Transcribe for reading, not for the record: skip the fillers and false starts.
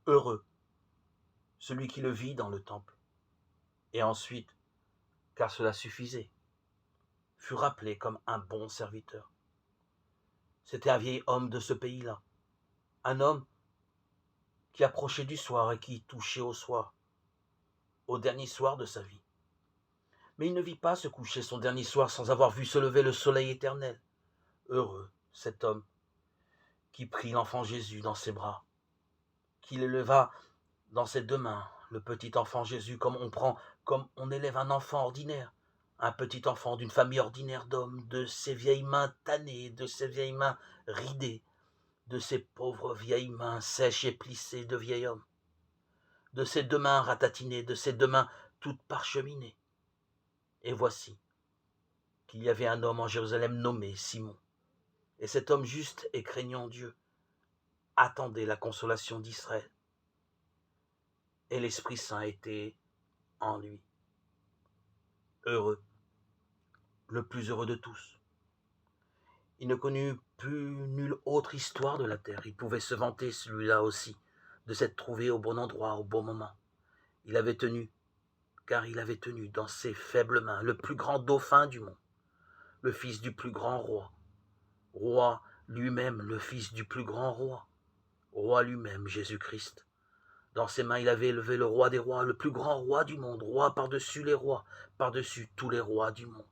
Heureux celui qui le vit dans le temple. Et ensuite, car cela suffisait, fut rappelé comme un bon serviteur. C'était un vieil homme de ce pays-là, un homme qui approchait du soir et qui touchait au soir, au dernier soir de sa vie. Mais il ne vit pas se coucher son dernier soir sans avoir vu se lever le soleil éternel. Heureux cet homme qui prit l'enfant Jésus dans ses bras, qui l'éleva dans ses deux mains, le petit enfant Jésus, comme on élève un enfant ordinaire, un petit enfant d'une famille ordinaire d'hommes, de ces vieilles mains tannées, de ces vieilles mains ridées, de ces pauvres vieilles mains sèches et plissées de vieil homme, de ces deux mains ratatinées, de ces deux mains toutes parcheminées. Et voici qu'il y avait un homme en Jérusalem nommé Simon. Et cet homme juste et craignant Dieu attendait la consolation d'Israël. Et l'Esprit Saint était en lui. Heureux, le plus heureux de tous. Il ne connut plus nulle autre histoire de la terre. Il pouvait se vanter, celui-là aussi, de s'être trouvé au bon endroit, au bon moment. Car il avait tenu dans ses faibles mains le plus grand dauphin du monde, le fils du plus grand roi, roi lui-même, le fils du plus grand roi, roi lui-même, Jésus-Christ. Dans ses mains, il avait élevé le roi des rois, le plus grand roi du monde, roi par-dessus les rois, par-dessus tous les rois du monde.